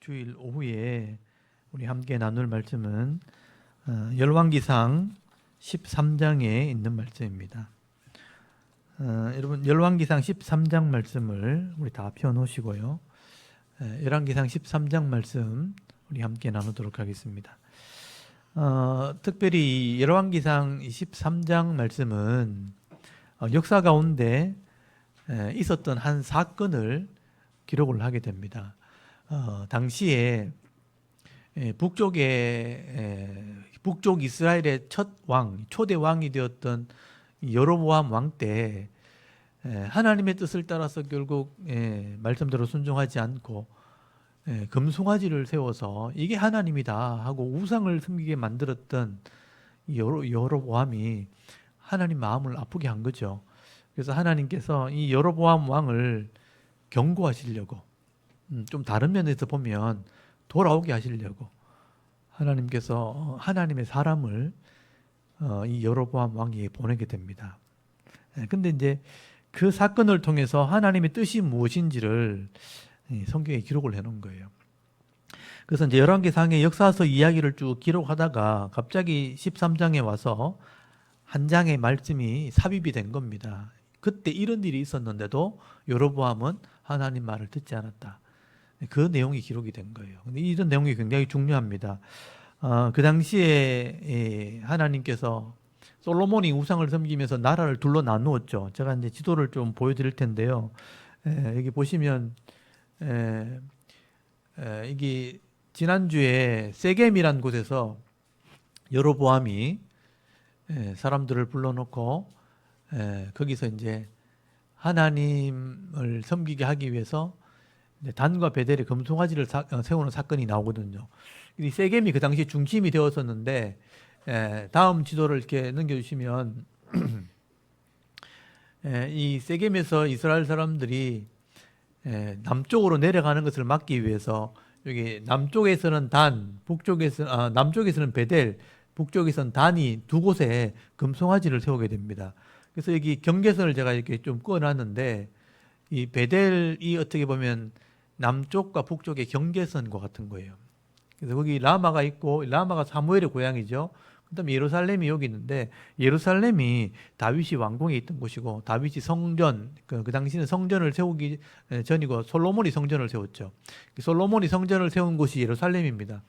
주일 오후에 우리 함께 나눌 말씀은 열왕기상 13장에 있는 말씀입니다. 여러분 열왕기상 13장 말씀을 우리 다 펴놓으시고요. 열왕기상 13장 말씀 우리 함께 나누도록 하겠습니다. 특별히 열왕기상 13장 말씀은 역사 가운데 있었던 한 사건을 기록을 하게 됩니다. 당시에 북쪽 이스라엘의 첫 왕, 초대 왕이 되었던 여로보암 왕 때 하나님의 뜻을 따라서 결국 말씀대로 순종하지 않고 금송아지를 세워서 이게 하나님이다 하고 우상을 섬기게 만들었던 여로보암이 하나님 마음을 아프게 한 거죠. 그래서 하나님께서 이 여로보암 왕을 경고하시려고 좀 다른 면에서 보면 돌아오게 하시려고 하나님께서 하나님의 사람을 이 여로보암 왕에게 보내게 됩니다. 근데 이제 그 사건을 통해서 하나님의 뜻이 무엇인지를 성경에 기록을 해놓은 거예요. 그래서 이제 열왕기상의 역사서 이야기를 쭉 기록하다가 갑자기 13장에 와서 한 장의 말씀이 삽입이 된 겁니다. 그때 이런 일이 있었는데도 여로보암은 하나님 말을 듣지 않았다. 그 내용이 기록이 된 거예요. 근데 이런 내용이 굉장히 중요합니다. 그 당시에 하나님께서 솔로몬이 우상을 섬기면서 나라를 둘로 나누었죠. 제가 이제 지도를 좀 보여드릴 텐데요. 여기 보시면 이게 지난주에 세겜이란 곳에서 여로보암이 사람들을 불러놓고 거기서 이제 하나님을 섬기게 하기 위해서 단과 베델의 금송아지를 세우는 사건이 나오거든요. 이 세겜이 그 당시 중심이 되었었는데 다음 지도를 이렇게 넘겨주시면 이 세겜에서 이스라엘 사람들이 남쪽으로 내려가는 것을 막기 위해서 여기 남쪽에서는 단, 남쪽에서는 베델, 북쪽에서는 단이 두 곳에 금송아지를 세우게 됩니다. 그래서 여기 경계선을 제가 이렇게 좀 그어놨는데 이 베델이 어떻게 보면 남쪽과 북쪽의 경계선과 같은 거예요. 그래서 거기 라마가 있고, 라마가 사무엘의 고향이죠. 그다음에 예루살렘이 여기 있는데 예루살렘이 다윗이 왕궁에 있던 곳이고 다윗이 성전, 그 당시는 성전을 세우기 전이고 솔로몬이 성전을 세웠죠. 솔로몬이 성전을 세운 곳이 예루살렘입니다.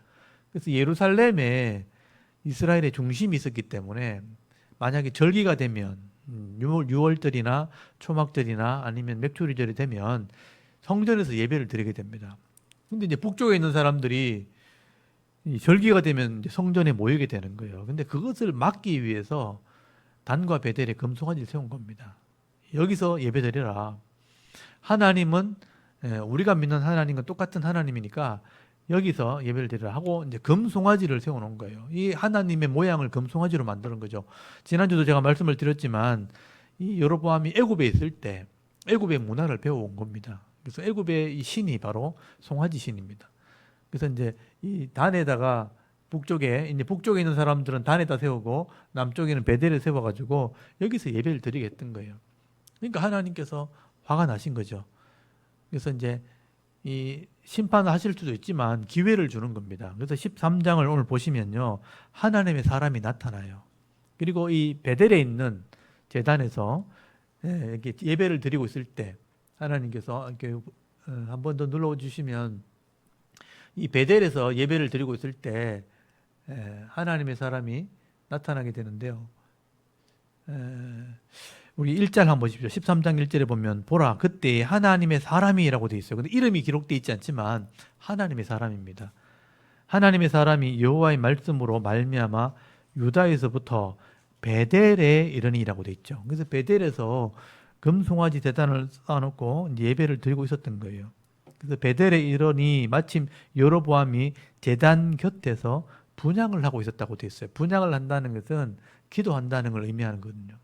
그래서 예루살렘에 이스라엘의 중심이 있었기 때문에 만약에 절기가 되면 6월절이나 초막절이나 아니면 맥주리절이 되면 성전에서 예배를 드리게 됩니다. 근데 이제 북쪽에 있는 사람들이 이 절기가 되면 이제 성전에 모이게 되는 거예요. 근데 그것을 막기 위해서 단과 베델에 금송아지를 세운 겁니다. 여기서 예배 드리라. 하나님은 우리가 믿는 하나님과 똑같은 하나님이니까 여기서 예배를 드리라 하고 이제 금송아지를 세워놓은 거예요. 이 하나님의 모양을 금송아지로 만드는 거죠. 지난주도 제가 말씀을 드렸지만 이 여로보암이 애굽에 있을 때 애굽의 문화를 배워온 겁니다. 그래서 애굽의 이 신이 바로 송아지 신입니다. 그래서 이제 이 단에다가 북쪽에 있는 사람들은 단에다 세우고 남쪽에는 베델에 세워가지고 여기서 예배를 드리게 했던 거예요. 그러니까 하나님께서 화가 나신 거죠. 그래서 이제 이 심판을 하실 수도 있지만 기회를 주는 겁니다. 그래서 13장을 오늘 보시면요. 하나님의 사람이 나타나요. 그리고 이 베델에 있는 제단에서 이렇게 예배를 드리고 있을 때 하나님께서 이렇게 한 번 더 눌러주시면 이 베델에서 예배를 드리고 있을 때 하나님의 사람이 나타나게 되는데요. 우리 1절 한번 보십시오. 13장 1절에 보면 보라 그때 하나님의 사람이라고 되어 있어요. 근데 이름이 기록되어 있지 않지만 하나님의 사람입니다. 하나님의 사람이 여호와의 말씀으로 말미암아 유다에서부터 베델에 이르니라고 되어 있죠. 그래서 베델에서 금송아지 제단을 쌓아놓고 예배를 드리고 있었던 거예요. 그래서 베델에 이르니 마침 여로보암이 제단 곁에서 분향을 하고 있었다고 되어 있어요. 분향을 한다는 것은 기도한다는 걸 의미하는 거거든요.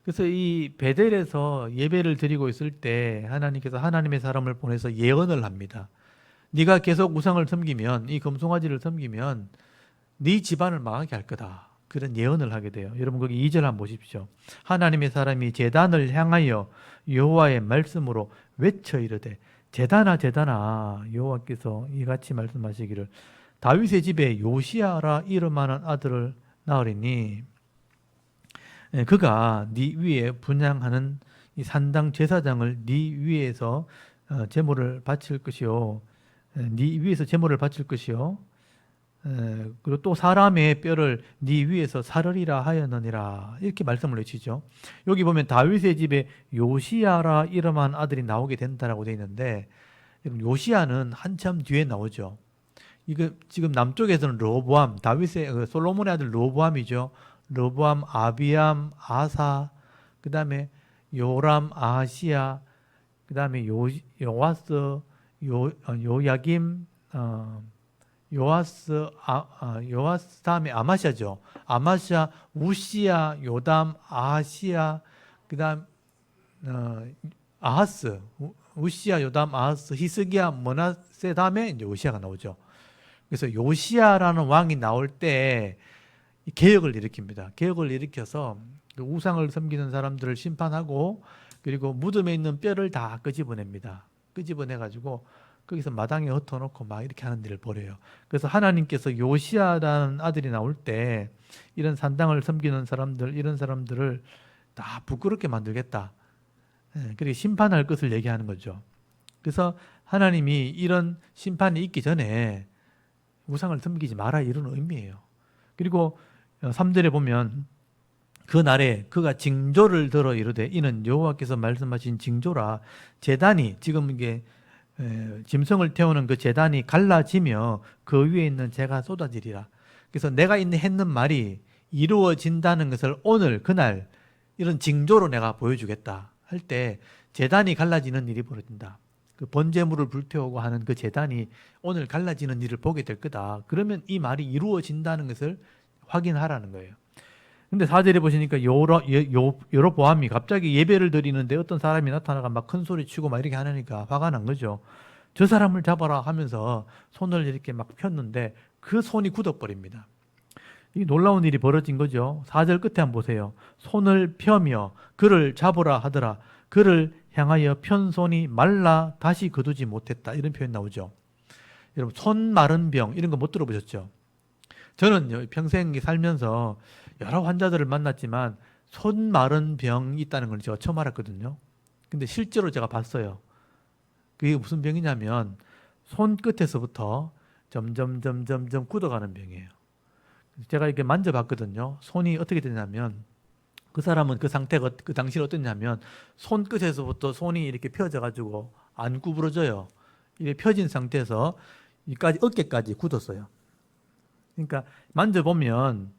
그래서 이 베델에서 예배를 드리고 있을 때 하나님께서 하나님의 사람을 보내서 예언을 합니다. 네가 계속 우상을 섬기면, 이 금송아지를 섬기면 네 집안을 망하게 할 거다. 그런 예언을 하게 돼요. 여러분 거기 2절 한번 보십시오. 하나님의 사람이 제단을 향하여 여호와의 말씀으로 외쳐 이르되 제다나 여호와께서 이같이 말씀하시기를 다윗의 집에 요시야라 이름하는 아들을 낳으리니 그가 네 위에 분향하는 이 산당 제사장을 네 위에서 제물을 바칠 것이요 네 위에서 제물을 바칠 것이요 그리고 또 사람의 뼈를 네 위에서 사르리라 하였느니라 이렇게 말씀을 해주시죠. 여기 보면 다윗의 집에 요시야라 이름한 아들이 나오게 된다라고 되어 있는데 요시야는 한참 뒤에 나오죠. 이거 지금 남쪽에서는 르호보암, 다윗의 솔로몬의 아들 르호보암이죠. 르호보암, 아비암, 아사, 그 다음에 요람, 아하시야, 그 다음에 요아스, 요야김, 요아스 다음에 아마샤죠. 아마샤, 우시야, 요담, 아하시야, 그 다음 아하스, 우시야, 요담, 아하스, 히스기야, 머나세 다음에 이제 요시야가 나오죠. 그래서 요시야라는 왕이 나올 때 개혁을 일으킵니다. 개혁을 일으켜서 우상을 섬기는 사람들을 심판하고 그리고 무덤에 있는 뼈를 다 끄집어냅니다. 끄집어내가지고 거기서 마당에 흩어놓고 막 이렇게 하는 일을 벌여요. 그래서 하나님께서 요시야라는 아들이 나올 때 이런 산당을 섬기는 사람들, 이런 사람들을 다 부끄럽게 만들겠다. 그리고 심판할 것을 얘기하는 거죠. 그래서 하나님이 이런 심판이 있기 전에 우상을 섬기지 마라 이런 의미예요. 그리고 3절에 보면 그 날에 그가 징조를 들어 이르되 이는 여호와께서 말씀하신 징조라 제단이 지금 이게 짐승을 태우는 그 제단이 갈라지며 그 위에 있는 재가 쏟아지리라. 그래서 내가 했는 말이 이루어진다는 것을 오늘 그날 이런 징조로 내가 보여주겠다 할 때 제단이 갈라지는 일이 벌어진다. 그 번제물을 불태우고 하는 그 제단이 오늘 갈라지는 일을 보게 될 거다. 그러면 이 말이 이루어진다는 것을 확인하라는 거예요. 근데 4절에 보시니까 여로보암이 갑자기 예배를 드리는데 어떤 사람이 나타나가 막 큰 소리 치고 막 이렇게 하니까 화가 난 거죠. 저 사람을 잡아라 하면서 손을 이렇게 막 폈는데 그 손이 굳어버립니다. 이 놀라운 일이 벌어진 거죠. 4절 끝에 한번 보세요. 손을 펴며 그를 잡으라 하더라. 그를 향하여 편 손이 말라 다시 거두지 못했다. 이런 표현 나오죠. 여러분 손 마른 병 이런 거 못 들어보셨죠? 저는 평생 살면서 여러 환자들을 만났지만 손 마른 병이 있다는 걸 제가 처음 알았거든요. 근데 실제로 제가 봤어요. 그게 무슨 병이냐면 손끝에서부터 점점 굳어가는 병이에요. 제가 이렇게 만져봤거든요. 손이 어떻게 되냐면 그 사람은 그 상태가 그 당시에 어땠냐면 손끝에서부터 손이 이렇게 펴져가지고 안 구부러져요. 이렇게 펴진 상태에서 여기까지 어깨까지 굳었어요. 그러니까 만져보면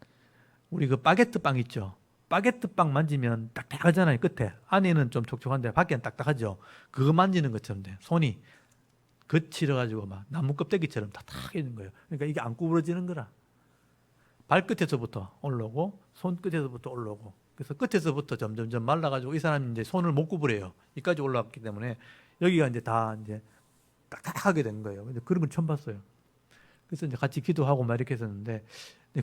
우리 그 바게트 빵 있죠. 바게트 빵 만지면 딱딱하잖아요. 끝에 안에는 좀 촉촉한데 밖에는 딱딱하죠. 그거 만지는 것처럼 돼. 손이 거칠어가지고 막 나무 껍데기처럼 딱딱 있는 거예요. 그러니까 이게 안 구부러지는 거라. 발끝에서부터 올라오고 손끝에서부터 올라오고 그래서 끝에서부터 점점 말라가지고 이 사람이 이제 손을 못 구부려요. 여기까지 올라왔기 때문에 여기가 이제 다 이제 딱딱하게 된 거예요. 근데 그런 걸 처음 봤어요. 그래서 이제 같이 기도하고 막 이렇게 했었는데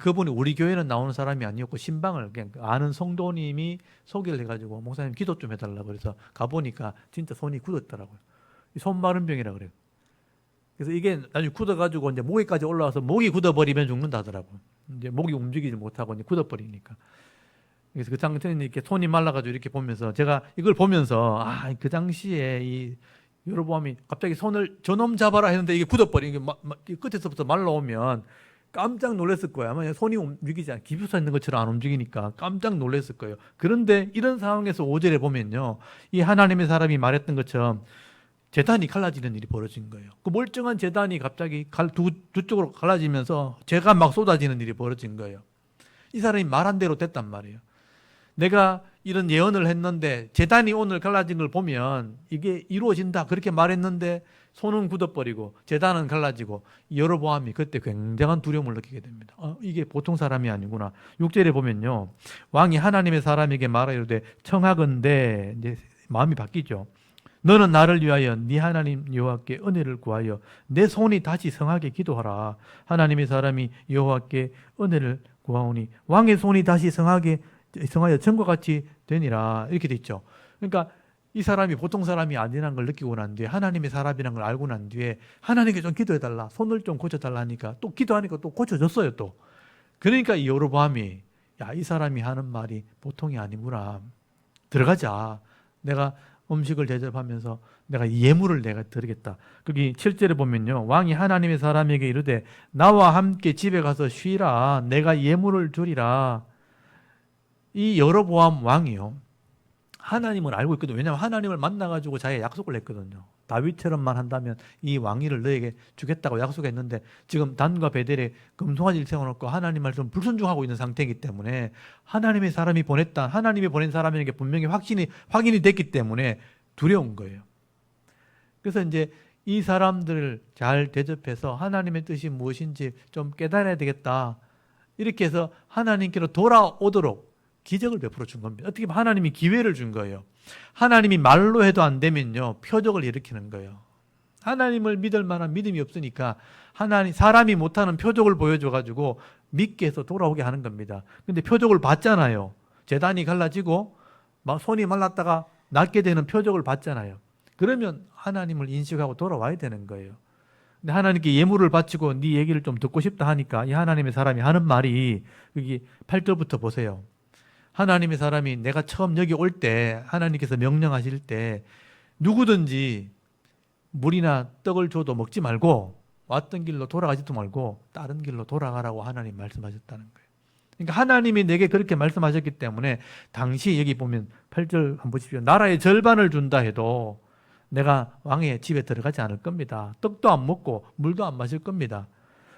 그분이 우리 교회는 나오는 사람이 아니었고 신방을 그냥 아는 성도님이 소개를 해가지고 목사님 기도 좀 해달라고 그래서 가보니까 진짜 손이 굳었더라고요. 손 마른 병이라 그래요. 그래서 이게 나중에 굳어가지고 이제 목에까지 올라와서 목이 굳어버리면 죽는다 하더라고요. 이제 목이 움직이지 못하고 이제 굳어버리니까. 그래서 그 당시에는 이렇게 손이 말라가지고 이렇게 보면서 제가 이걸 보면서 그 당시에 이 여로보암이 갑자기 손을 저놈 잡아라 했는데 이게 굳어버리는 게 끝에서부터 말라오면 깜짝 놀랐을 거예요. 아마 손이 움직이지 않고 기부사 있는 것처럼 안 움직이니까 깜짝 놀랐을 거예요. 그런데 이런 상황에서 5절에 보면요. 이 하나님의 사람이 말했던 것처럼 제단이 갈라지는 일이 벌어진 거예요. 그 멀쩡한 제단이 갑자기 두 쪽으로 갈라지면서 재가 막 쏟아지는 일이 벌어진 거예요. 이 사람이 말한 대로 됐단 말이에요. 내가 이런 예언을 했는데 제단이 오늘 갈라진 걸 보면 이게 이루어진다 그렇게 말했는데 손은 굳어버리고 제단은 갈라지고 여로보암이 그때 굉장한 두려움을 느끼게 됩니다. 이게 보통 사람이 아니구나. 6절에 보면요. 왕이 하나님의 사람에게 말하이르되 청하건대 이제 마음이 바뀌죠. 너는 나를 위하여 네 하나님 여호와께 은혜를 구하여 내 손이 다시 성하게 기도하라. 하나님의 사람이 여호와께 은혜를 구하오니 왕의 손이 다시 성하여 전과 같이 되니라. 이렇게 돼 있죠. 그러니까 이 사람이 보통 사람이 아니라는 걸 느끼고 난 뒤에, 하나님의 사람이라는 걸 알고 난 뒤에 하나님께 좀 기도해달라, 손을 좀 고쳐달라 하니까 또 기도하니까 또 고쳐졌어요 또. 그러니까 이 여로보암이, 야, 이 사람이 하는 말이 보통이 아니구나, 들어가자. 내가 음식을 대접하면서 내가 예물을 내가 드리겠다. 거기 7절에 보면요, 왕이 하나님의 사람에게 이르되 나와 함께 집에 가서 쉬라, 내가 예물을 주리라. 이 여로보암 왕이요, 하나님을 알고 있거든요. 왜냐하면 하나님을 만나가지고 자기가 약속을 했거든요. 다윗처럼만 한다면 이 왕위를 너에게 주겠다고 약속했는데, 지금 단과 베델에 금송아지를 세워놓고 하나님 말씀 불순종하고 있는 상태이기 때문에, 하나님의 사람이 보냈다, 하나님이 보낸 사람에게 분명히 확인이 됐기 때문에 두려운 거예요. 그래서 이제 이 사람들을 잘 대접해서 하나님의 뜻이 무엇인지 좀 깨달아야 되겠다, 이렇게 해서 하나님께로 돌아오도록 기적을 베풀어 준 겁니다. 어떻게 보면 하나님이 기회를 준 거예요. 하나님이 말로 해도 안 되면요, 표적을 일으키는 거예요. 하나님을 믿을 만한 믿음이 없으니까 사람이 못하는 표적을 보여줘가지고 믿게 해서 돌아오게 하는 겁니다. 근데 표적을 봤잖아요. 제단이 갈라지고 막 손이 말랐다가 낫게 되는 표적을 봤잖아요. 그러면 하나님을 인식하고 돌아와야 되는 거예요. 근데 하나님께 예물을 바치고 네 얘기를 좀 듣고 싶다 하니까 이 하나님의 사람이 하는 말이, 여기 8절부터 보세요. 하나님의 사람이, 내가 처음 여기 올 때 하나님께서 명령하실 때 누구든지 물이나 떡을 줘도 먹지 말고 왔던 길로 돌아가지도 말고 다른 길로 돌아가라고 하나님 말씀하셨다는 거예요. 그러니까 하나님이 내게 그렇게 말씀하셨기 때문에, 당시 여기 보면 8절 한번 보십시오. 나라의 절반을 준다 해도 내가 왕의 집에 들어가지 않을 겁니다. 떡도 안 먹고 물도 안 마실 겁니다.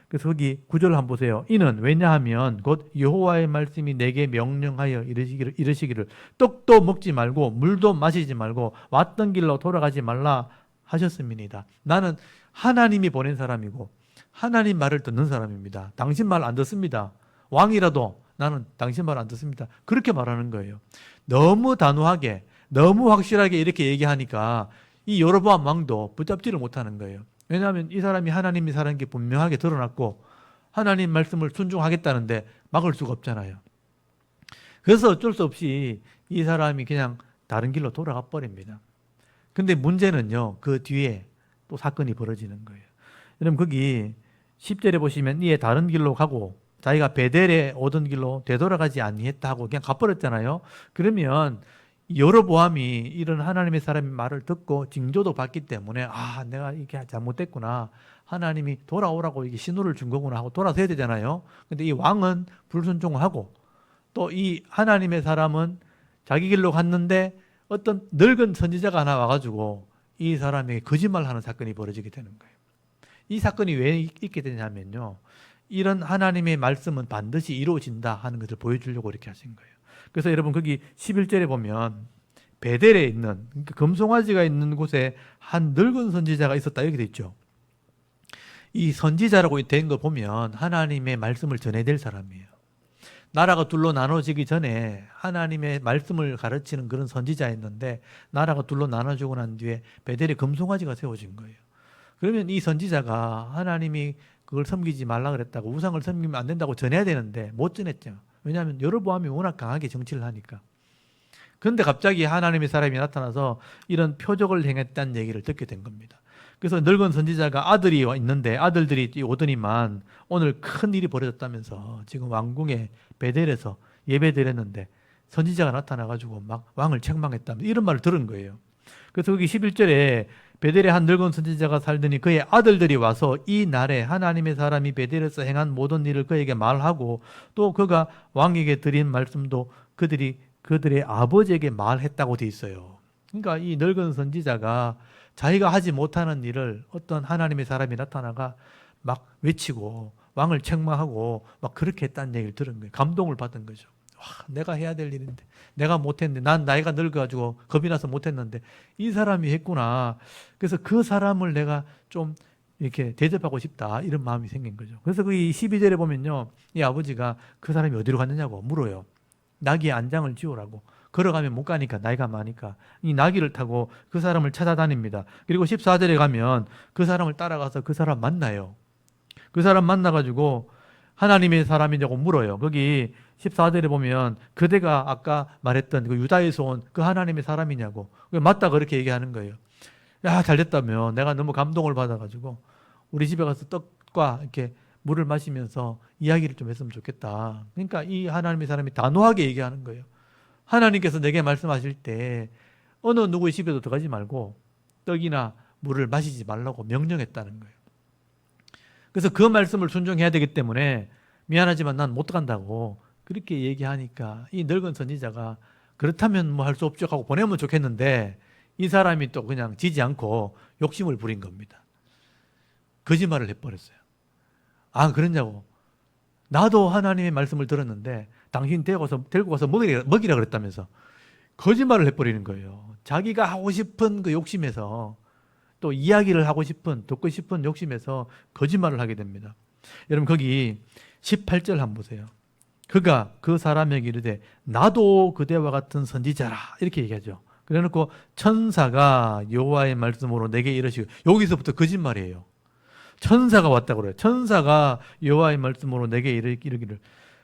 그래서 거기 9절 한번 보세요. 이는 왜냐하면 곧 여호와의 말씀이 내게 명령하여 이르시기를 떡도 먹지 말고 물도 마시지 말고 왔던 길로 돌아가지 말라 하셨음이니이다. 나는 하나님이 보낸 사람이고 하나님 말을 듣는 사람입니다. 당신 말 안 듣습니다. 왕이라도 나는 당신 말 안 듣습니다. 그렇게 말하는 거예요. 너무 단호하게, 너무 확실하게 이렇게 얘기하니까 이 여로보암 왕도 붙잡지를 못하는 거예요. 왜냐하면 이 사람이 하나님이 사는 게 분명하게 드러났고 하나님 말씀을 순종하겠다는데 막을 수가 없잖아요. 그래서 어쩔 수 없이 이 사람이 그냥 다른 길로 돌아가 버립니다. 근데 문제는요, 그 뒤에 또 사건이 벌어지는 거예요. 여러분 거기 10절에 보시면 이에 다른 길로 가고 자기가 베델에 오던 길로 되돌아가지 아니했다 하고 그냥 가버렸잖아요. 그러면 여로보암이 이런 하나님의 사람의 말을 듣고 징조도 받기 때문에, 아, 내가 이렇게 잘못됐구나, 하나님이 돌아오라고 이게 신호를 준 거구나 하고 돌아서야 되잖아요. 근데 이 왕은 불순종을 하고, 또 이 하나님의 사람은 자기 길로 갔는데 어떤 늙은 선지자가 하나 와가지고 이 사람에게 거짓말하는 사건이 벌어지게 되는 거예요. 이 사건이 왜 있게 되냐면요, 이런 하나님의 말씀은 반드시 이루어진다 하는 것을 보여주려고 이렇게 하신 거예요. 그래서 여러분 거기 11절에 보면 베델에 있는, 그러니까 금송아지가 있는 곳에 한 늙은 선지자가 있었다 이렇게 돼 있죠. 이 선지자라고 된 거 보면 하나님의 말씀을 전해야 될 사람이에요. 나라가 둘로 나눠지기 전에 하나님의 말씀을 가르치는 그런 선지자였는데, 나라가 둘로 나눠지고 난 뒤에 베델에 금송아지가 세워진 거예요. 그러면 이 선지자가 하나님이 그걸 섬기지 말라 그랬다고, 우상을 섬기면 안 된다고 전해야 되는데 못 전했죠. 왜냐하면 여로보암이 워낙 강하게 정치를 하니까. 그런데 갑자기 하나님의 사람이 나타나서 이런 표적을 행했다는 얘기를 듣게 된 겁니다. 그래서 늙은 선지자가 아들이 있는데 아들들이 오더니만 오늘 큰 일이 벌어졌다면서 지금 왕궁의 베델에서 예배드렸는데 선지자가 나타나가지고 막 왕을 책망했다면서 이런 말을 들은 거예요. 그래서 거기 11절에 베델에 한 늙은 선지자가 살더니 그의 아들들이 와서 이 날에 하나님의 사람이 베델에서 행한 모든 일을 그에게 말하고, 또 그가 왕에게 드린 말씀도 그들의 아버지에게 말했다고 돼 있어요. 그러니까 이 늙은 선지자가 자기가 하지 못하는 일을 어떤 하나님의 사람이 나타나가 막 외치고 왕을 책망하고 막 그렇게 했다는 얘기를 들은 거예요. 감동을 받은 거죠. 와, 내가 해야 될 일인데 내가 못했는데, 난 나이가 늙어가지고 겁이 나서 못했는데 이 사람이 했구나. 그래서 그 사람을 내가 좀 이렇게 대접하고 싶다, 이런 마음이 생긴 거죠. 그래서 그 12절에 보면요, 이 아버지가 그 사람이 어디로 갔느냐고 물어요. 나귀의 안장을 지우라고. 걸어가면 못 가니까, 나이가 많으니까 이 나귀를 타고 그 사람을 찾아다닙니다. 그리고 14절에 가면 그 사람을 따라가서 그 사람 만나요. 그 사람 만나가지고 하나님의 사람이냐고 물어요. 거기 14절에 보면 그대가 아까 말했던 그 유다에서 온 그 하나님의 사람이냐고. 맞다 그렇게 얘기하는 거예요. 야, 잘 됐다며. 내가 너무 감동을 받아가지고 우리 집에 가서 떡과 이렇게 물을 마시면서 이야기를 좀 했으면 좋겠다. 그러니까 이 하나님의 사람이 단호하게 얘기하는 거예요. 하나님께서 내게 말씀하실 때 어느 누구의 집에도 들어가지 말고 떡이나 물을 마시지 말라고 명령했다는 거예요. 그래서 그 말씀을 순종해야 되기 때문에 미안하지만 난 못 들어간다고 그렇게 얘기하니까 이 늙은 선지자가 그렇다면 뭐 할 수 없죠 하고 보내면 좋겠는데 이 사람이 또 그냥 지지 않고 욕심을 부린 겁니다. 거짓말을 해버렸어요. 아, 그랬냐고. 나도 하나님의 말씀을 들었는데 당신 데리고 가서 먹이라 그랬다면서 거짓말을 해버리는 거예요. 자기가 하고 싶은 그 욕심에서 또 이야기를 하고 싶은, 듣고 싶은 욕심에서 거짓말을 하게 됩니다. 여러분 거기 18절 한번 보세요. 그가 그 사람에게 이르되 나도 그대와 같은 선지자라 이렇게 얘기하죠. 그래놓고 천사가 여호와의 말씀으로 내게 이르시고, 여기서부터 거짓말이에요. 천사가 왔다고 그래요. 천사가 여호와의 말씀으로 내게 이르기를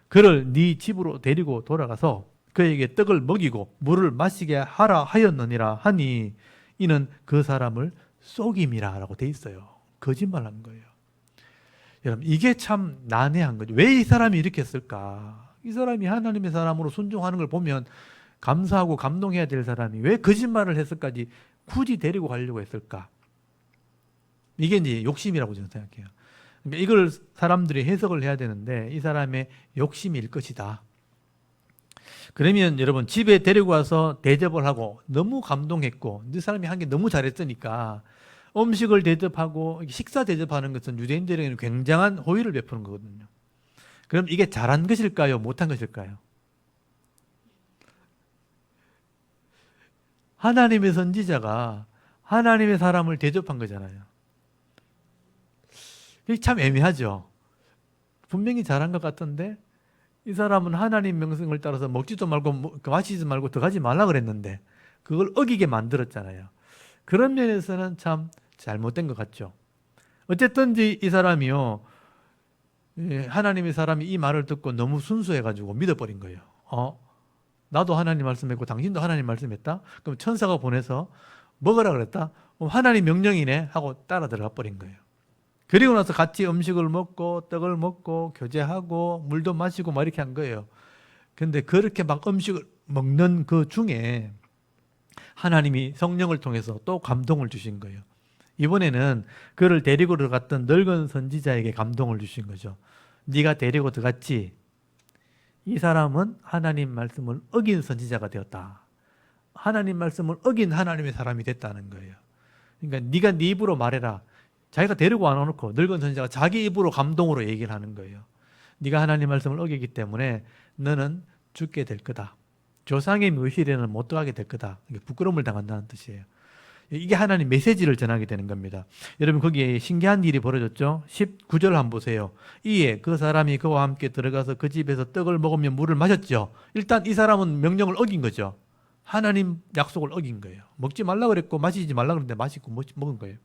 그를 네 집으로 데리고 돌아가서 그에게 떡을 먹이고 물을 마시게 하라 하였느니라 하니 이는 그 사람을 속임이라 라고 돼 있어요. 거짓말한 거예요. 여러분 이게 참 난해한 거죠. 왜 이 사람이 이렇게 했을까? 이 사람이 하나님의 사람으로 순종하는 걸 보면 감사하고 감동해야 될 사람이 왜 거짓말을 했을까지 굳이 데리고 가려고 했을까? 이게 이제 욕심이라고 저는 생각해요. 그러니까 이걸 사람들이 해석을 해야 되는데 이 사람의 욕심일 것이다. 그러면 여러분 집에 데리고 와서 대접을 하고 너무 감동했고 이 사람이 한 게 너무 잘했으니까 음식을 대접하고 식사 대접하는 것은 유대인들에게는 굉장한 호의를 베푸는 거거든요. 그럼 이게 잘한 것일까요? 못한 것일까요? 하나님의 선지자가 하나님의 사람을 대접한 거잖아요. 이게 참 애매하죠. 분명히 잘한 것 같은데 이 사람은 하나님 명령을 따라서 먹지도 말고 마시지 말고 들어가지 말라 그랬는데 그걸 어기게 만들었잖아요. 그런 면에서는 참 잘못된 것 같죠. 어쨌든지 이 사람이요, 하나님의 사람이 이 말을 듣고 너무 순수해가지고 믿어버린 거예요. 나도 하나님 말씀했고 당신도 하나님 말씀했다? 그럼 천사가 보내서 먹으라 그랬다? 하나님 명령이네 하고 따라 들어가 버린 거예요. 그리고 나서 같이 음식을 먹고 떡을 먹고 교제하고 물도 마시고 막 이렇게 한 거예요. 근데 그렇게 막 음식을 먹는 그 중에 하나님이 성령을 통해서 또 감동을 주신 거예요. 이번에는 그를 데리고 들어갔던 늙은 선지자에게 감동을 주신 거죠. 네가 데리고 들어갔지? 이 사람은 하나님 말씀을 어긴 선지자가 되었다. 하나님 말씀을 어긴 하나님의 사람이 됐다는 거예요. 그러니까 네가 네 입으로 말해라. 자기가 데리고 안 와놓고 늙은 선지자가 자기 입으로 감동으로 얘기를 하는 거예요. 네가 하나님 말씀을 어기기 때문에 너는 죽게 될 거다. 조상의 묘실에는 못 들어가게 될 거다. 부끄러움을 당한다는 뜻이에요. 이게 하나님 메시지를 전하게 되는 겁니다. 여러분 거기에 신기한 일이 벌어졌죠. 19절 한번 보세요. 이에 그 사람이 그와 함께 들어가서 그 집에서 떡을 먹으며 물을 마셨죠. 일단 이 사람은 명령을 어긴 거죠. 하나님 약속을 어긴 거예요. 먹지 말라 그랬고 마시지 말라 그랬는데 마시고 먹은 거예요.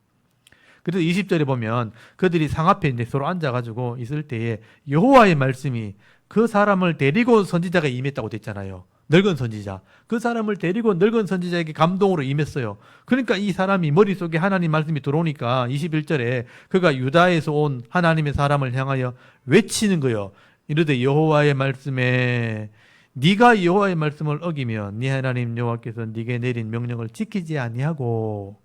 그래서 20절에 보면 그들이 상 앞에 이제 서로 앉아가지고 있을 때에 여호와의 말씀이 그 사람을 데리고 선지자가 임했다고 됐잖아요. 늙은 선지자. 그 사람을 데리고 늙은 선지자에게 감동으로 임했어요. 그러니까 이 사람이 머릿속에 하나님 말씀이 들어오니까 21절에 그가 유다에서 온 하나님의 사람을 향하여 외치는 거예요. 이르되 여호와의 말씀에 네가 여호와의 말씀을 어기면 네 하나님 여호와께서 네게 내린 명령을 지키지 아니하고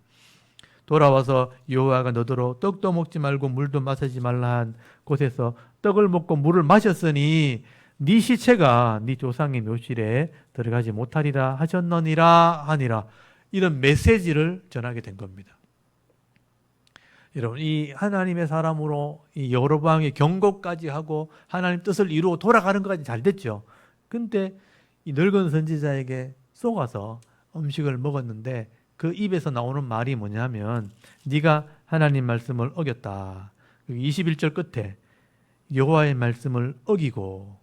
돌아와서 여호와가 너더러 떡도 먹지 말고 물도 마시지 말라 한 곳에서 떡을 먹고 물을 마셨으니 네 시체가 네 조상의 묘실에 들어가지 못하리라 하셨느니라 하니라. 이런 메시지를 전하게 된 겁니다. 여러분 이 하나님의 사람으로 이 여로보암의 경고까지 하고 하나님 뜻을 이루어 돌아가는 것까지 잘 됐죠. 근데 이 늙은 선지자에게 속아서 음식을 먹었는데 그 입에서 나오는 말이 뭐냐면 네가 하나님 말씀을 어겼다. 21절 끝에 여호와의 말씀을 어기고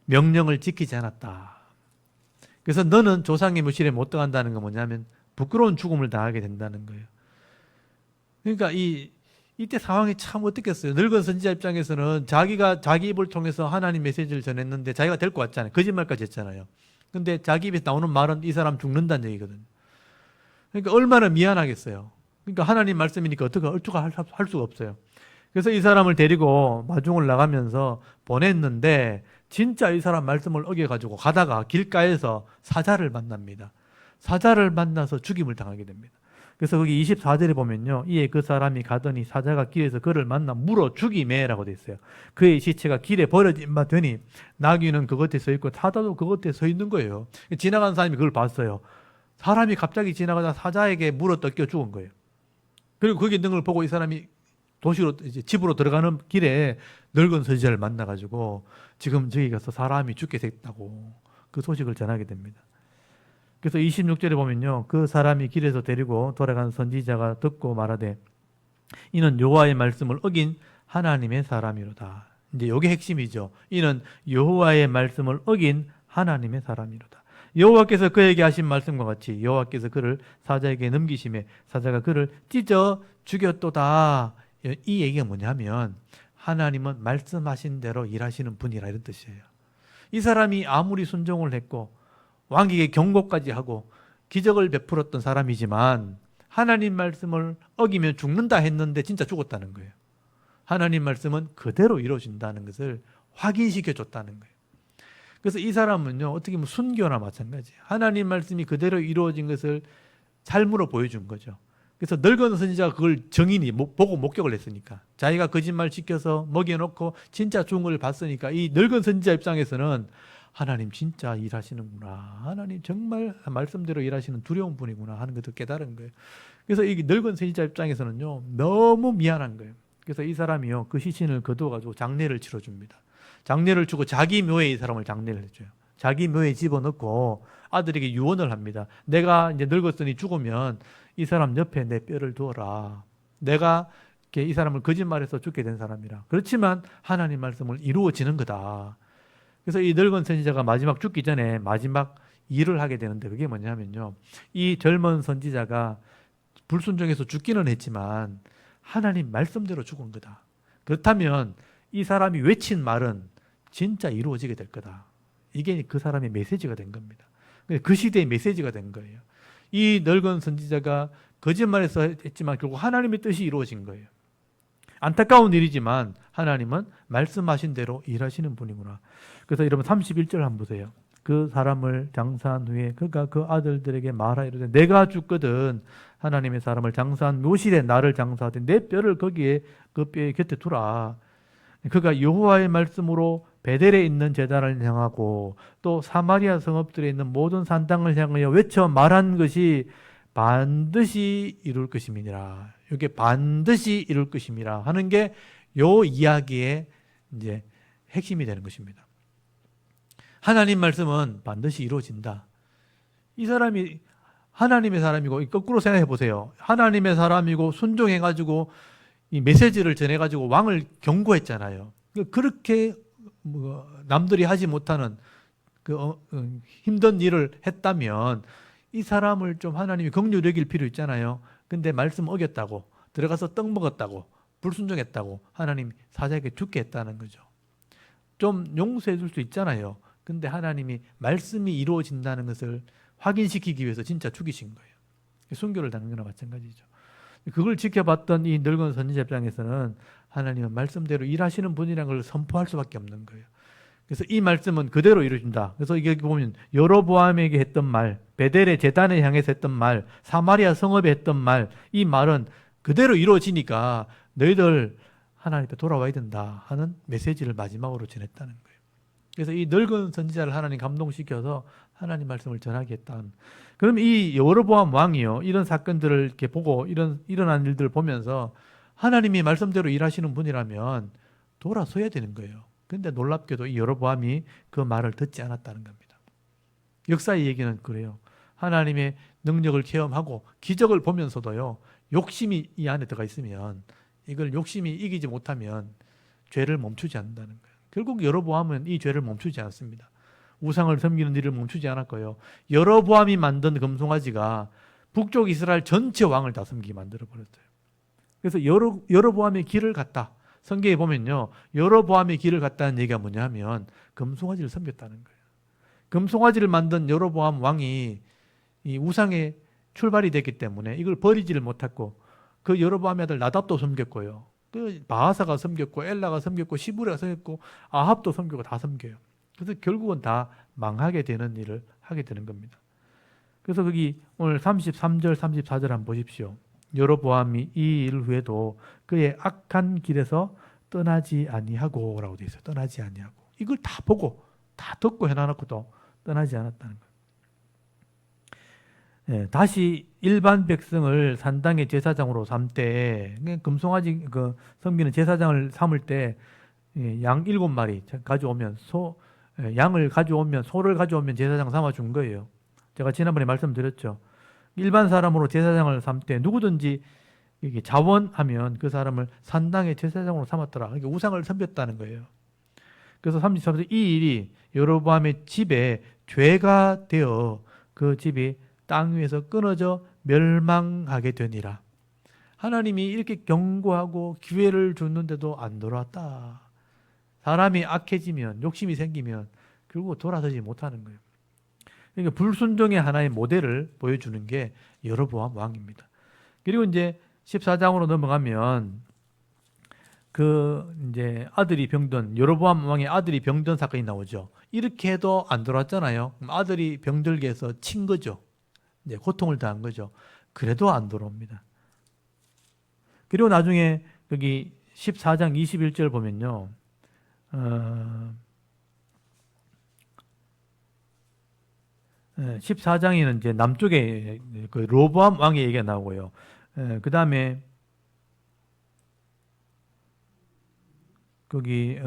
명령을 지키지 않았다. 그래서 너는 조상의 묘실에 못 들어간다는 건 뭐냐면 부끄러운 죽음을 당하게 된다는 거예요. 그러니까 이 이때 상황이 참 어떻겠어요. 늙은 선지자 입장에서는 자기가 자기 입을 통해서 하나님 메시지를 전했는데 자기가 데리고 왔잖아요. 거짓말까지 했잖아요. 근데 자기 입에서 나오는 말은 이 사람 죽는다는 얘기거든요. 그러니까 얼마나 미안하겠어요. 그러니까 하나님 말씀이니까 어떻게 할 수가 없어요. 그래서 이 사람을 데리고 마중을 나가면서 보냈는데 진짜 이 사람 말씀을 어겨가지고 가다가 길가에서 사자를 만납니다. 사자를 만나서 죽임을 당하게 됩니다. 그래서 거기 24절에 보면요. 이에 그 사람이 가더니 사자가 길에서 그를 만나 물어 죽이매라고 돼 있어요. 그의 시체가 길에 버려진 바 되니 나귀는 그것에 서 있고 사자도 그것에 서 있는 거예요. 지나간 사람이 그걸 봤어요. 사람이 갑자기 지나가다 사자에게 물어 뜯겨 죽은 거예요. 그리고 거기 있는 걸 보고 이 사람이 도시로 이제 집으로 들어가는 길에 늙은 선지자를 만나가지고 지금 저기 가서 사람이 죽게 됐다고 그 소식을 전하게 됩니다. 그래서 26절에 보면요. 그 사람이 길에서 데리고 돌아간 선지자가 듣고 말하되 이는 여호와의 말씀을 어긴 하나님의 사람이로다. 이제 이게 핵심이죠. 이는 여호와의 말씀을 어긴 하나님의 사람이로다. 여호와께서 그에게 하신 말씀과 같이 여호와께서 그를 사자에게 넘기심에 사자가 그를 찢어 죽였도다. 이 얘기가 뭐냐면 하나님은 말씀하신 대로 일하시는 분이라 이런 뜻이에요. 이 사람이 아무리 순종을 했고 왕에게 경고까지 하고 기적을 베풀었던 사람이지만 하나님 말씀을 어기면 죽는다 했는데 진짜 죽었다는 거예요. 하나님 말씀은 그대로 이루어진다는 것을 확인시켜 줬다는 거예요. 그래서 이 사람은요, 어떻게 보면 순교나 마찬가지예요. 하나님 말씀이 그대로 이루어진 것을 삶으로 보여준 거죠. 그래서 늙은 선지자가 그걸 정인이 보고 목격을 했으니까 자기가 거짓말 시켜서 먹여놓고 진짜 죽은 걸 봤으니까 이 늙은 선지자 입장에서는 하나님 진짜 일하시는구나. 하나님 정말 말씀대로 일하시는 두려운 분이구나 하는 것을 깨달은 거예요. 그래서 이 늙은 선지자 입장에서는요, 너무 미안한 거예요. 그래서 이 사람이요, 그 시신을 거두어가지고 장례를 치러줍니다. 장례를 주고 자기 묘에 이 사람을 장례를 해줘요. 자기 묘에 집어넣고 아들에게 유언을 합니다. 내가 이제 늙었으니 죽으면 이 사람 옆에 내 뼈를 두어라. 내가 이 사람을 거짓말해서 죽게 된 사람이라. 그렇지만 하나님 말씀을 이루어지는 거다. 그래서 이 늙은 선지자가 마지막 죽기 전에 마지막 일을 하게 되는데 그게 뭐냐면요. 이 젊은 선지자가 불순종해서 죽기는 했지만 하나님 말씀대로 죽은 거다. 그렇다면 이 사람이 외친 말은 진짜 이루어지게 될 거다. 이게 그 사람의 메시지가 된 겁니다. 그 시대의 메시지가 된 거예요. 이 늙은 선지자가 거짓말해서 했지만 결국 하나님의 뜻이 이루어진 거예요. 안타까운 일이지만 하나님은 말씀하신 대로 일하시는 분이구나. 그래서 여러분 31절 한번 보세요. 그 사람을 장사한 후에 그가 그 아들들에게 말하이르되 내가 죽거든 하나님의 사람을 장사한 묘실에 나를 장사하되 내 뼈를 거기에 그 뼈의 곁에 두라. 그가 여호와의 말씀으로 베델에 있는 제단을 향하고 또 사마리아 성읍들에 있는 모든 산당을 향하여 외쳐 말한 것이 반드시 이룰 것임이니라. 이게 반드시 이룰 것임이라 하는 게 요 이야기의 이제 핵심이 되는 것입니다. 하나님 말씀은 반드시 이루어진다. 이 사람이 하나님의 사람이고 거꾸로 생각해 보세요. 하나님의 사람이고 순종해가지고 이 메시지를 전해가지고 왕을 경고했잖아요. 그렇게 남들이 하지 못하는 힘든 일을 했다면 이 사람을 좀 하나님이 긍휼히 여길 필요 있잖아요. 근데 말씀 어겼다고 들어가서 떡 먹었다고 불순종했다고 하나님 사자에게 죽게 했다는 거죠. 좀 용서해 줄 수 있잖아요. 근데 하나님이 말씀이 이루어진다는 것을 확인시키기 위해서 진짜 죽이신 거예요. 순교를 당한 거나 마찬가지죠. 그걸 지켜봤던 이 늙은 선지자 입장에서는 하나님은 말씀대로 일하시는 분이라는 걸 선포할 수밖에 없는 거예요. 그래서 이 말씀은 그대로 이루어진다. 그래서 이게 보면 여로보암에게 했던 말, 베델의 제단에 향해서 했던 말, 사마리아 성읍에 했던 말, 이 말은 그대로 이루어지니까 너희들 하나님 앞에 돌아와야 된다 하는 메시지를 마지막으로 전했다는 거예요. 그래서 이 늙은 선지자를 하나님 감동시켜서 하나님 말씀을 전하게 했다는. 그럼 이 여로보암 왕이요, 이런 사건들을 이렇게 보고 일어난 일들을 보면서 하나님이 말씀대로 일하시는 분이라면 돌아서야 되는 거예요. 그런데 놀랍게도 이 여로보암이 그 말을 듣지 않았다는 겁니다. 역사의 얘기는 그래요. 하나님의 능력을 체험하고 기적을 보면서도요, 욕심이 이 안에 들어가 있으면 이걸 욕심이 이기지 못하면 죄를 멈추지 않는다는 거예요. 결국 여로보암은 이 죄를 멈추지 않았습니다. 우상을 섬기는 일을 멈추지 않았고요. 여로보암이 만든 금송아지가 북쪽 이스라엘 전체 왕을 다 섬기게 만들어 버렸어요. 그래서 여로보암의 길을 갔다. 성경에 보면요, 여로보암의 길을 갔다는 얘기가 뭐냐면 금송아지를 섬겼다는 거예요. 금송아지를 만든 여로보암 왕이 이 우상의 출발이 됐기 때문에 이걸 버리지를 못했고, 그 여로보암의 아들 나답도 섬겼고요. 그 바하사가 섬겼고, 엘라가 섬겼고, 시브리가 섬겼고, 아합도 섬기고 다 섬겨요. 그래서 결국은 다 망하게 되는 일을 하게 되는 겁니다. 그래서 거기 오늘 33절, 34절 한번 보십시오. 여로보암이 이 일 후에도 그의 악한 길에서 떠나지 아니하고 라고 되어 있어요. 떠나지 아니하고. 이걸 다 보고 다 듣고 해놔놓고도 떠나지 않았다는 거예요. 예, 다시 일반 백성을 산당의 제사장으로 삼때, 금송아지 섬기는 제사장을 삼을 때 양 7마리 가져오면 양을 가져오면, 소를 가져오면 제사장 삼아준 거예요. 제가 지난번에 말씀드렸죠. 일반 사람으로 제사장을 삼 때 누구든지 이게 자원하면 그 사람을 산당의 제사장으로 삼았더라. 그러니까 우상을 섬겼다는 거예요. 그래서 33절 이 일이 여로보암의 집에 죄가 되어 그 집이 땅 위에서 끊어져 멸망하게 되니라. 하나님이 이렇게 경고하고 기회를 줬는데도 안 돌아왔다. 사람이 악해지면, 욕심이 생기면 결국 돌아서지 못하는 거예요. 그러니까 불순종의 하나의 모델을 보여주는 게 여로보암 왕입니다. 그리고 이제 14장으로 넘어가면 이제 아들이 병든, 여로보암 왕의 아들이 병든 사건이 나오죠. 이렇게 해도 안 돌아왔잖아요. 그럼 아들이 병들게 해서 친 거죠. 이제 고통을 당한 거죠. 그래도 안 돌아옵니다. 그리고 나중에 여기 14장 21절 보면요. 14장에는 이제 남쪽에 그 로보암 왕의 얘기가 나오고요. 그 다음에 거기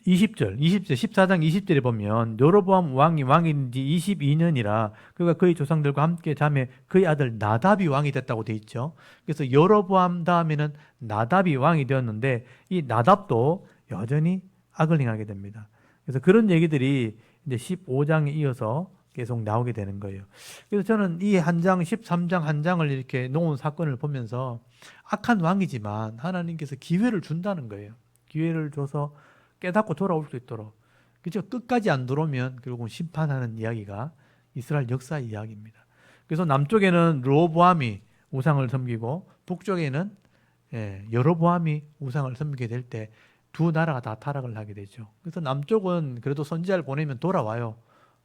20절, 14장 20절에 보면 여로보암 왕이 왕인 지 22년이라 그가 그의 조상들과 함께 자매 그의 아들 나답이 왕이 됐다고 돼 있죠. 그래서 여로보암 다음에는 나답이 왕이 되었는데 이 나답도 여전히 악을 행하게 됩니다. 그래서 그런 얘기들이 이제 15장에 이어서 계속 나오게 되는 거예요. 그래서 저는 이 한 장, 13장 한 장을 이렇게 놓은 사건을 보면서 악한 왕이지만 하나님께서 기회를 준다는 거예요. 기회를 줘서 깨닫고 돌아올 수 있도록. 그죠? 끝까지 안 들어오면 결국은 심판하는 이야기가 이스라엘 역사 이야기입니다. 그래서 남쪽에는 르호보암이 우상을 섬기고 북쪽에는 여로보암이 우상을 섬기게 될 때 두 나라가 다 타락을 하게 되죠. 그래서 남쪽은 그래도 선지자를 보내면 돌아와요.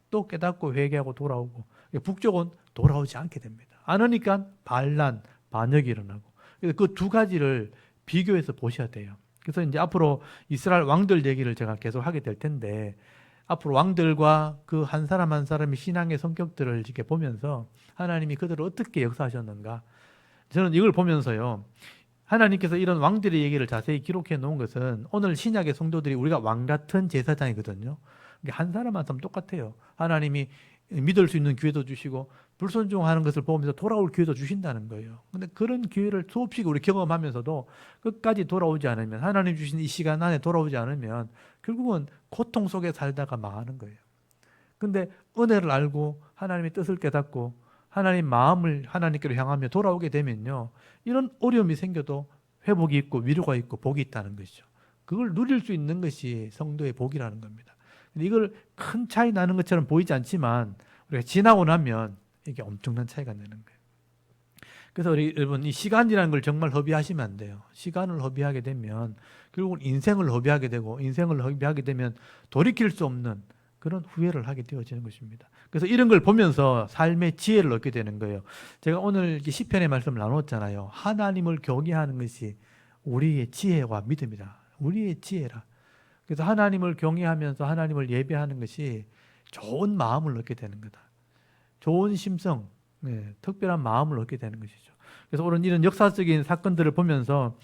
또 깨닫고 회개하고 돌아오고, 북쪽은 돌아오지 않게 됩니다. 안 오니까 반란, 반역이 일어나고. 그래서 그 두 가지를 비교해서 보셔야 돼요. 그래서 이제 앞으로 이스라엘 왕들 얘기를 제가 계속 하게 될 텐데, 앞으로 왕들과 그 한 사람 한 사람의 신앙의 성격들을 이렇게 보면서 하나님이 그들을 어떻게 역사하셨는가. 저는 이걸 보면서요, 하나님께서 이런 왕들의 얘기를 자세히 기록해 놓은 것은 오늘 신약의 성도들이 우리가 왕 같은 제사장이거든요. 한 사람 한 사람 똑같아요. 하나님이 믿을 수 있는 기회도 주시고 불순종하는 것을 보면서 돌아올 기회도 주신다는 거예요. 근데 그런 기회를 수없이 우리 경험하면서도 끝까지 돌아오지 않으면, 하나님 주신 이 시간 안에 돌아오지 않으면 결국은 고통 속에 살다가 망하는 거예요. 근데 은혜를 알고 하나님의 뜻을 깨닫고 하나님 마음을 하나님께로 향하며 돌아오게 되면요, 이런 어려움이 생겨도 회복이 있고 위로가 있고 복이 있다는 것이죠. 그걸 누릴 수 있는 것이 성도의 복이라는 겁니다. 근데 이걸 큰 차이 나는 것처럼 보이지 않지만 우리가 지나고 나면 이게 엄청난 차이가 나는 거예요. 그래서 우리 여러분, 이 시간이라는 걸 정말 허비하시면 안 돼요. 시간을 허비하게 되면 결국은 인생을 허비하게 되고, 인생을 허비하게 되면 돌이킬 수 없는 그런 후회를 하게 되어지는 것입니다. 그래서 이런 걸 보면서 삶의 지혜를 얻게 되는 거예요. 제가 오늘 시편의 말씀을 나눴잖아요. 하나님을 경외하는 것이 우리의 지혜와 믿음이다. 우리의 지혜라. 그래서 하나님을 경외하면서 하나님을 예배하는 것이 좋은 마음을 얻게 되는 거다. 좋은 심성, 특별한 마음을 얻게 되는 것이죠. 그래서 오늘 이런 역사적인 사건들을 보면서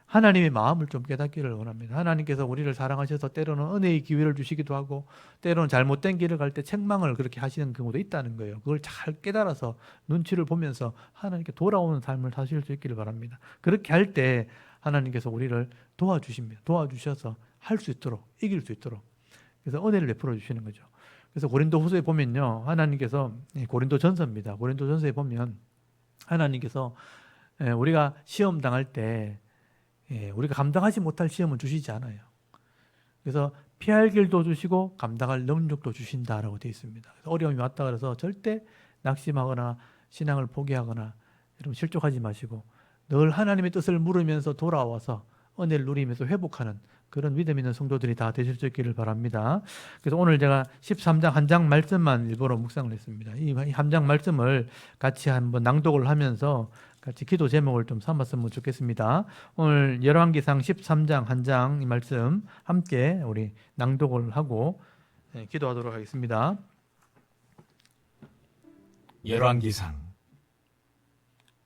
하나님의 마음을 좀 깨닫기를 원합니다. 하나님께서 우리를 사랑하셔서 때로는 은혜의 기회를 주시기도 하고, 때로는 잘못된 길을 갈 때 책망을 그렇게 하시는 경우도 있다는 거예요. 그걸 잘 깨달아서 눈치를 보면서 하나님께 돌아오는 삶을 사실 수 있기를 바랍니다. 그렇게 할 때 하나님께서 우리를 도와주십니다. 도와주셔서 할 수 있도록, 이길 수 있도록. 그래서 은혜를 베풀어 주시는 거죠. 그래서 고린도후서에 보면요, 하나님께서, 고린도전서입니다. 고린도전서에 보면 하나님께서 우리가 시험 당할 때 우리가 감당하지 못할 시험은 주시지 않아요. 그래서 피할 길도 주시고 감당할 능력도 주신다라고 되어 있습니다. 어려움이 왔다 그래서 절대 낙심하거나 신앙을 포기하거나 여러분 실족하지 마시고 늘 하나님의 뜻을 물으면서 돌아와서 은혜를 누리면서 회복하는 그런 믿음 있는 성도들이 다 되실 수 있기를 바랍니다. 그래서 오늘 제가 13장 한 장 말씀만 일부러 묵상을 했습니다. 이 한 장 말씀을 같이 한번 낭독을 하면서 같이 기도 제목을 좀 삼았으면 좋겠습니다. 오늘 열왕기상 13장 한 장 이 말씀 함께 우리 낭독을 하고 기도하도록 하겠습니다. 열왕기상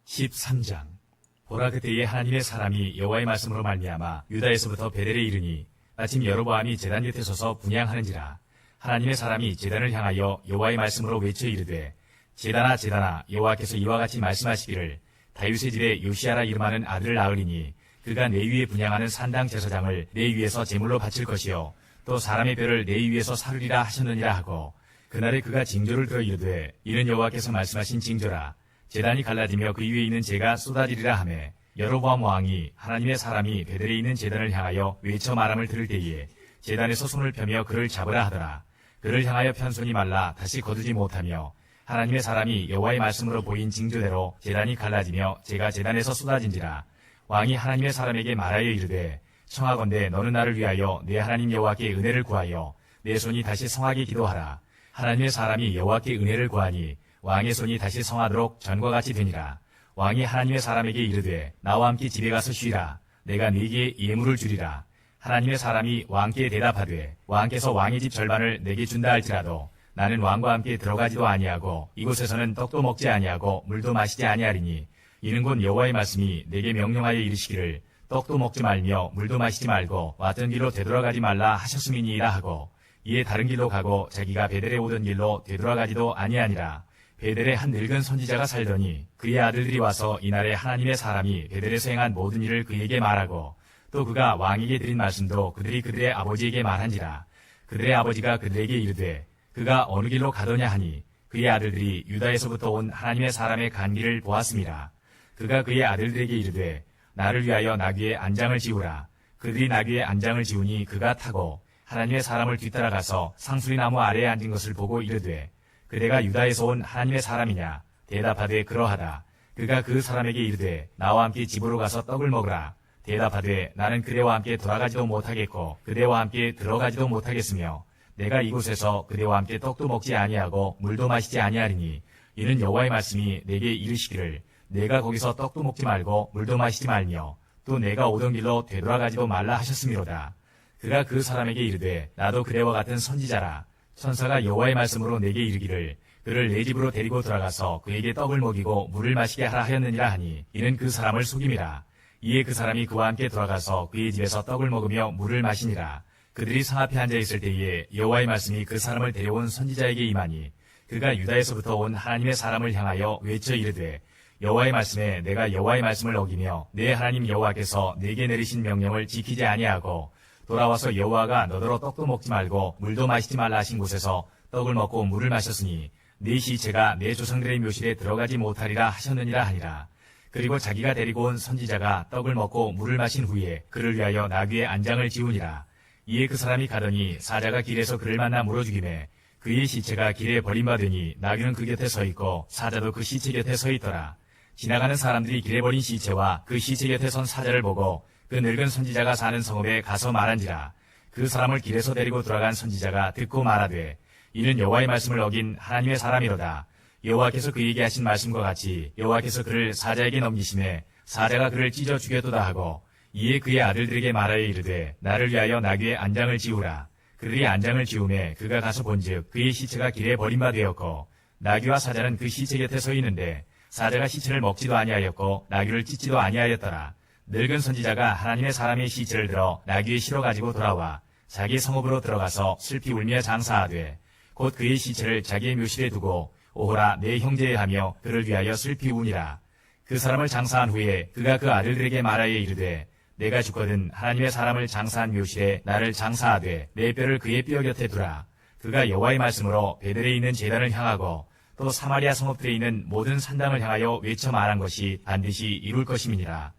13장. 보라, 그때에 하나님의 사람이 여호와의 말씀으로 말미암아 유다에서부터 베델에 이르니 마침 여로보암이 제단 곁에 서서 분향하는지라. 하나님의 사람이 제단을 향하여 여호와의 말씀으로 외쳐 이르되, 제단아 제단아, 여호와께서 이와 같이 말씀하시기를 다윗의 집에 요시아라 이름하는 아들을 낳으리니 그가 내 위에 분향하는 산당 제사장을 내 위에서 제물로 바칠 것이요 또 사람의 뼈를 내 위에서 사르리라 하셨느니라 하고, 그날에 그가 징조를 들어 이르되, 이는 여호와께서 말씀하신 징조라. 제단이 갈라지며 그 위에 있는 재가 쏟아지리라 하매, 여로보암 왕이 하나님의 사람이 베델에 있는 제단을 향하여 외쳐 말함을 들을 때에 제단에서 손을 펴며 그를 잡으라 하더라. 그를 향하여 편 손이 말라 다시 거두지 못하며, 하나님의 사람이 여호와의 말씀으로 보인 징조대로 제단이 갈라지며 재가 제단에서 쏟아진지라. 왕이 하나님의 사람에게 말하여 이르되, 청하건대 너는 나를 위하여 내 하나님 여호와께 은혜를 구하여 내 손이 다시 성하게 기도하라. 하나님의 사람이 여호와께 은혜를 구하니 왕의 손이 다시 성하도록 전과 같이 되니라. 왕이 하나님의 사람에게 이르되, 나와 함께 집에 가서 쉬라. 내가 네게 예물을 주리라. 하나님의 사람이 왕께 대답하되, 왕께서 왕의 집 절반을 내게 준다 할지라도 나는 왕과 함께 들어가지도 아니하고 이곳에서는 떡도 먹지 아니하고 물도 마시지 아니하리니, 이는 곧 여호와의 말씀이 내게 명령하여 이르시기를 떡도 먹지 말며 물도 마시지 말고 왔던 길로 되돌아가지 말라 하셨음이니이다 하고, 이에 다른 길로 가고 자기가 베델에 오던 길로 되돌아가지도 아니하니라. 베델에 한 늙은 선지자가 살더니 그의 아들들이 와서 이날에 하나님의 사람이 베델에서 행한 모든 일을 그에게 말하고, 또 그가 왕에게 드린 말씀도 그들이 그들의 아버지에게 말한지라. 그들의 아버지가 그들에게 이르되, 그가 어느 길로 가더냐 하니, 그의 아들들이 유다에서부터 온 하나님의 사람의 간 길을 보았음이라. 그가 그의 아들들에게 이르되, 나를 위하여 나귀의 안장을 지우라. 그들이 나귀의 안장을 지우니 그가 타고 하나님의 사람을 뒤따라가서 상수리 나무 아래에 앉은 것을 보고 이르되, 그대가 유다에서 온 하나님의 사람이냐? 대답하되 그러하다. 그가 그 사람에게 이르되, 나와 함께 집으로 가서 떡을 먹으라. 대답하되, 나는 그대와 함께 돌아가지도 못하겠고 그대와 함께 들어가지도 못하겠으며, 내가 이곳에서 그대와 함께 떡도 먹지 아니하고 물도 마시지 아니하리니, 이는 여호와의 말씀이 내게 이르시기를 내가 거기서 떡도 먹지 말고 물도 마시지 말며 또 내가 오던 길로 되돌아가지도 말라 하셨음이로다. 그가 그 사람에게 이르되, 나도 그대와 같은 선지자라. 천사가 여호와의 말씀으로 내게 이르기를 그를 내 집으로 데리고 들어가서 그에게 떡을 먹이고 물을 마시게 하라 하였느니라 하니, 이는 그 사람을 속임이라. 이에 그 사람이 그와 함께 돌아가서 그의 집에서 떡을 먹으며 물을 마시니라. 그들이 성 앞에 앉아 있을 때에 여호와의 말씀이 그 사람을 데려온 선지자에게 임하니, 그가 유다에서부터 온 하나님의 사람을 향하여 외쳐 이르되, 여호와의 말씀에 내가 여호와의 말씀을 어기며 내 하나님 여호와께서 내게 내리신 명령을 지키지 아니하고 돌아와서 여호와가 너더러 떡도 먹지 말고 물도 마시지 말라 하신 곳에서 떡을 먹고 물을 마셨으니 네 시체가 내 조상들의 묘실에 들어가지 못하리라 하셨느니라 하니라. 그리고 자기가 데리고 온 선지자가 떡을 먹고 물을 마신 후에 그를 위하여 나귀의 안장을 지우니라. 이에 그 사람이 가더니 사자가 길에서 그를 만나 물어 죽이매, 그의 시체가 길에 버림받으니 나귀는 그 곁에 서 있고 사자도 그 시체 곁에 서 있더라. 지나가는 사람들이 길에 버린 시체와 그 시체 곁에 선 사자를 보고 그 늙은 선지자가 사는 성읍에 가서 말한지라. 그 사람을 길에서 데리고 돌아간 선지자가 듣고 말하되, 이는 여호와의 말씀을 어긴 하나님의 사람이로다. 여호와께서 그에게 하신 말씀과 같이 여호와께서 그를 사자에게 넘기심에 사자가 그를 찢어 죽였도다 하고, 이에 그의 아들들에게 말하여 이르되, 나를 위하여 나귀의 안장을 지우라. 그들이 안장을 지우매 그가 가서 본즉 그의 시체가 길에 버림받되었고 나귀와 사자는 그 시체 곁에 서 있는데, 사자가 시체를 먹지도 아니하였고 나귀를 찢지도 아니하였더라. 늙은 선지자가 하나님의 사람의 시체를 들어 나귀에 실어 가지고 돌아와 자기 성읍으로 들어가서 슬피 울며 장사하되, 곧 그의 시체를 자기의 묘실에 두고 오호라 내 형제에 하며 그를 위하여 슬피 우니라. 그 사람을 장사한 후에 그가 그 아들들에게 말하여 이르되, 내가 죽거든 하나님의 사람을 장사한 묘실에 나를 장사하되 내 뼈를 그의 뼈 곁에 두라. 그가 여호와의 말씀으로 베델에 있는 제단을 향하고 또 사마리아 성읍들에 있는 모든 산당을 향하여 외쳐 말한 것이 반드시 이룰 것임이니라.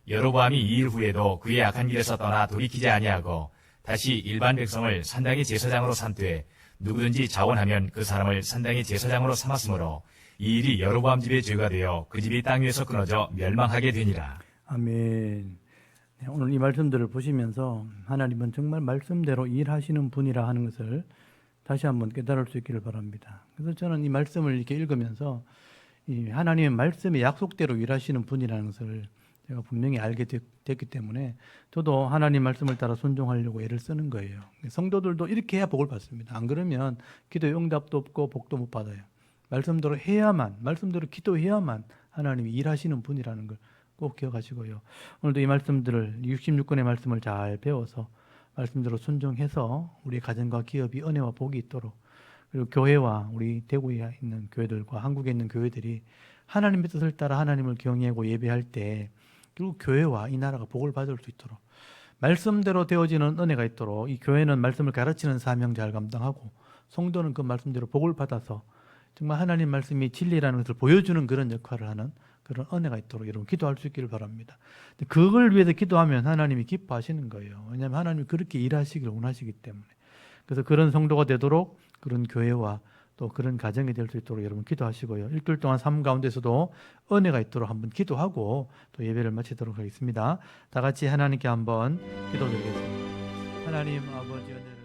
여로보암이 이 일 후에도 그의 악한 길에서 떠나 돌이키지 아니하고 다시 일반 백성을 산당의 제사장으로 삼되 누구든지 자원하면 그 사람을 산당의 제사장으로 삼았으므로 이 일이 여로보암 집의 죄가 되어 그 집이 땅 위에서 끊어져 멸망하게 되니라. 아멘. 네, 오늘 이 말씀들을 보시면서 하나님은 정말 말씀대로 일하시는 분이라 하는 것을 다시 한번 깨달을 수 있기를 바랍니다. 그래서 저는 이 말씀을 이렇게 읽으면서 이 하나님의 말씀의 약속대로 일하시는 분이라는 것을 제가 분명히 알게 됐기 때문에 저도 하나님 말씀을 따라 순종하려고 애를 쓰는 거예요. 성도들도 이렇게 해야 복을 받습니다. 안 그러면 기도의 응답도 없고 복도 못 받아요. 말씀대로 해야만, 말씀대로 기도해야만 하나님이 일하시는 분이라는 걸 꼭 기억하시고요. 오늘도 이 말씀들을 66권의 말씀을 잘 배워서 말씀대로 순종해서 우리 가정과 기업이 은혜와 복이 있도록, 그리고 교회와 우리 대구에 있는 교회들과 한국에 있는 교회들이 하나님의 뜻을 따라 하나님을 경외하고 예배할 때 결국 교회와 이 나라가 복을 받을 수 있도록, 말씀대로 되어지는 은혜가 있도록 이 교회는 말씀을 가르치는 사명 잘 감당하고 성도는 그 말씀대로 복을 받아서 정말 하나님 말씀이 진리라는 것을 보여주는 그런 역할을 하는 그런 은혜가 있도록 여러분 기도할 수 있기를 바랍니다. 그걸 위해서 기도하면 하나님이 기뻐하시는 거예요. 왜냐하면 하나님이 그렇게 일하시기를 원하시기 때문에. 그래서 그런 성도가 되도록 그런 교회와 또 그런 가정이 될 수 있도록 여러분 기도하시고요. 일주일 동안 삶 가운데서도 은혜가 있도록 한번 기도하고 또 예배를 마치도록 하겠습니다. 다 같이 하나님께 한번 기도드리겠습니다. 하나님 아버지 은혜를